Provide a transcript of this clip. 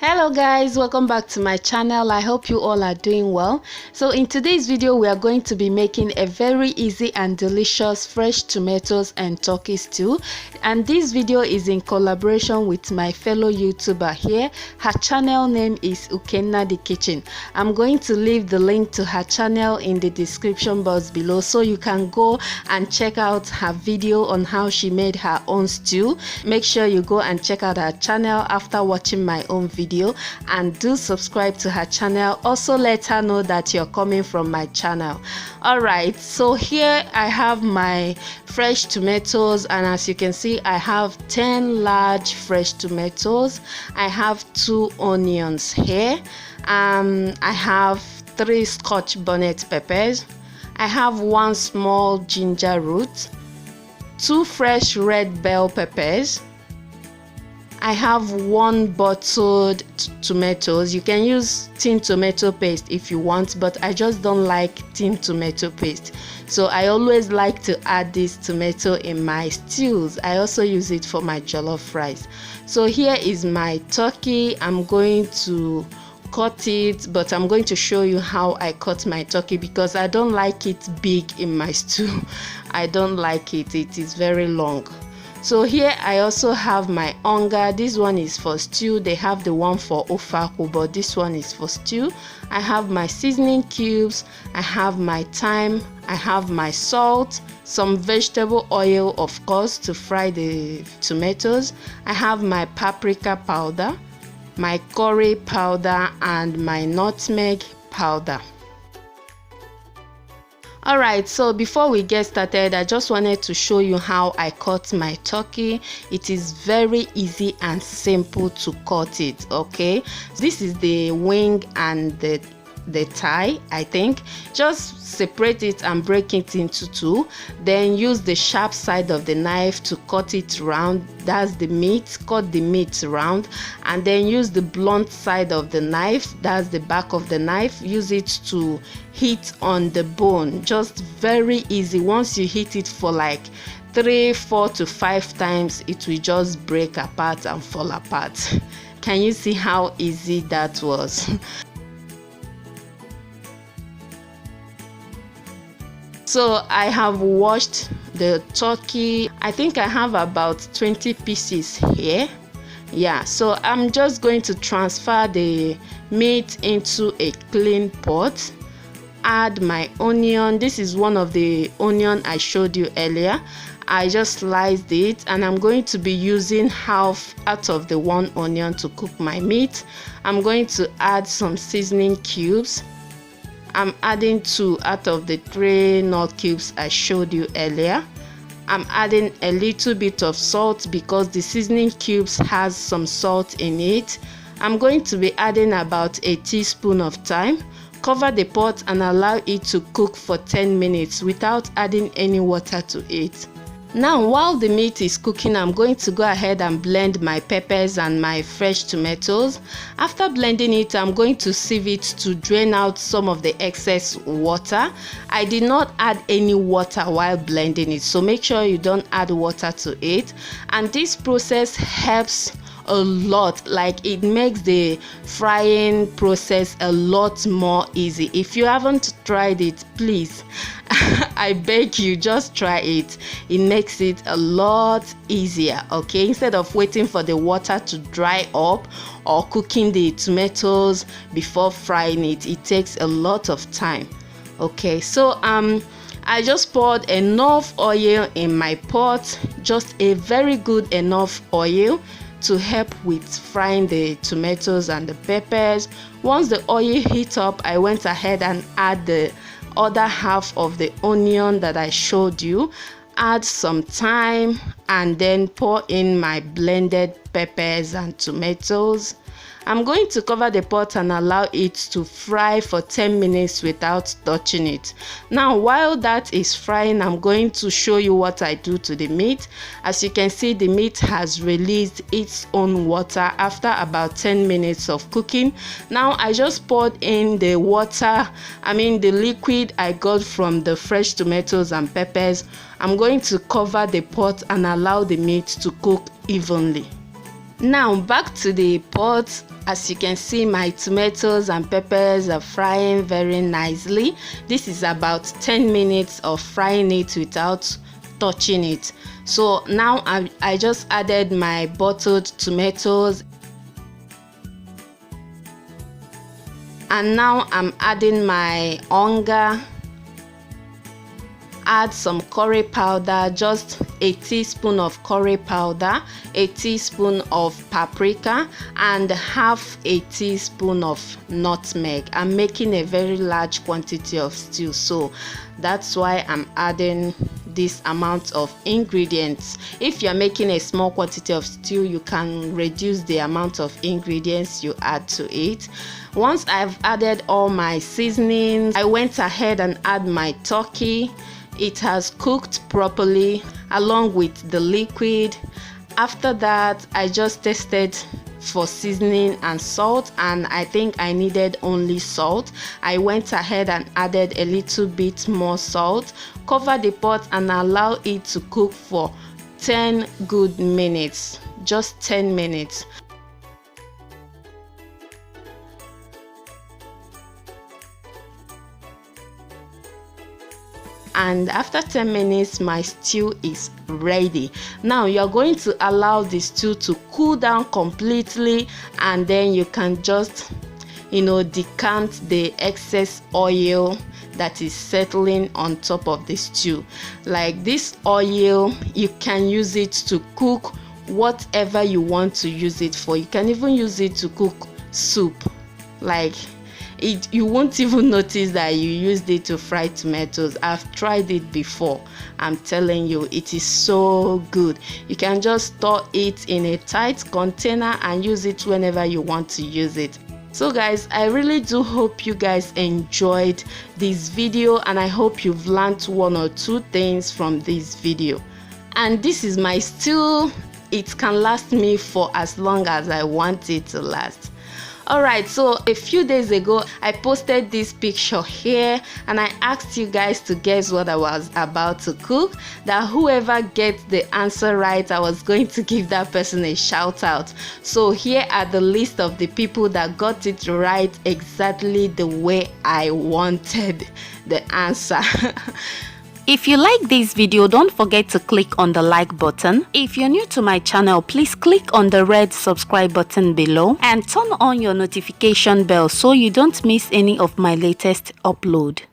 Hello guys, welcome back to my channel. I hope you all are doing well. So in today's video we are going to be making a very easy and delicious fresh tomatoes and turkey stew, and this video is in collaboration with my fellow YouTuber here. Her channel name is UKENNADI Kitchen. I'm going to leave the link to her channel in the description box below, so you can go and check out her video on how she made her own stew. Make sure you go and check out her channel after watching my own video, and do subscribe to her channel. Also let her know that you're coming from my channel. Alright, so here I have my fresh tomatoes, and as you can see I have 10 large fresh tomatoes. I have 2 onions here. I have 3 scotch bonnet peppers. I have 1 small ginger root, 2 fresh red bell peppers. I have 1 bottled tomatoes. You can use tin tomato paste if you want, but I just don't like tin tomato paste, so I always like to add this tomato in my stews. I also use it for my jollof rice. So here is my turkey. I'm going to cut it, but I'm going to show you how I cut my turkey because I don't like it big in my stew. I don't like it, it is very long. So here I also have my onga. This one is for stew. They have the one for ofaku, but this one is for stew. I have my seasoning cubes. I have my thyme. I have my salt, some vegetable oil, of course, to fry the tomatoes. I have my paprika powder, my curry powder, and my nutmeg powder. Alright, so before we get started, I just wanted to show you how I cut my turkey. It is very easy and simple to cut it, okay? This is the wing and the thigh, I think. Just separate it and break it into 2, then use the sharp side of the knife to cut it round. That's the meat. Cut the meat round, and then use the blunt side of the knife, that's the back of the knife, use it to hit on the bone. Just very easy. Once you hit it for like 3, 4 to 5 times, it will just break apart and fall apart. Can you see how easy that was? So I have washed the turkey. I think I have about 20 pieces here. Yeah, so I'm just going to transfer the meat into a clean pot. Add my onion. This is one of the onion I showed you earlier. I just sliced it, and I'm going to be using half out of the 1 onion to cook my meat. I'm going to add some seasoning cubes. I'm adding 2 out of the 3 nut cubes I showed you earlier. I'm adding a little bit of salt because the seasoning cubes has some salt in it. I'm going to be adding about a teaspoon of thyme. Cover the pot and allow it to cook for 10 minutes without adding any water to it. Now, while the meat is cooking, I'm going to go ahead and blend my peppers and my fresh tomatoes. After blending it, I'm going to sieve it to drain out some of the excess water. I did not add any water while blending it, so make sure you don't add water to it. And this process helps a lot, like it makes the frying process a lot more easy. If you haven't tried it, please I beg you, just try it. It makes it a lot easier, okay? Instead of waiting for the water to dry up or cooking the tomatoes before frying it, it takes a lot of time. Okay, so I just poured enough oil in my pot, just a very good enough oil to help with frying the tomatoes and the peppers. Once the oil heat up, I went ahead and add the other half of the onion that I showed you, add some thyme, and then pour in my blended peppers and tomatoes. I'm going to cover the pot and allow it to fry for 10 minutes without touching it. Now, while that is frying, I'm going to show you what I do to the meat. As you can see, the meat has released its own water after about 10 minutes of cooking. Now, I just poured in the water, the liquid I got from the fresh tomatoes and peppers. I'm going to cover the pot and allow the meat to cook evenly. Now back to the pot. As you can see, my tomatoes and peppers are frying very nicely. This is about 10 minutes of frying it without touching it. So now I just added my bottled tomatoes, and now I'm adding my onga. Add some curry powder, just a teaspoon of curry powder, a teaspoon of paprika, and half a teaspoon of nutmeg. I'm making a very large quantity of stew, so that's why I'm adding this amount of ingredients. If you're making a small quantity of stew, you can reduce the amount of ingredients you add to it. Once I've added all my seasonings, I went ahead and add my turkey. It has cooked properly along with the liquid. After that, I just tested for seasoning and salt, and I think I needed only salt. I went ahead and added a little bit more salt. Cover the pot and allow it to cook for 10 good minutes, just 10 minutes. And after 10 minutes, my stew is ready. Now you're going to allow the stew to cool down completely, and then you can just decant the excess oil that is settling on top of the stew. Like this oil, you can use it to cook whatever you want to use it for. You can even use it to cook soup. Like you won't even notice that you used it to fry tomatoes. I've tried it before. I'm telling you, it is so good. You can just store it in a tight container and use it whenever you want to use it. So guys, I really do hope you guys enjoyed this video, and I hope you've learned one or two things from this video. And this is my stew. It can last me for as long as I want it to last. Alright, so a few days ago I posted this picture here, and I asked you guys to guess what I was about to cook. That whoever gets the answer right, I was going to give that person a shout out. So here are the list of the people that got it right exactly the way I wanted the answer. If you like this video, don't forget to click on the like button. If you're new to my channel, please click on the red subscribe button below and turn on your notification bell so you don't miss any of my latest upload.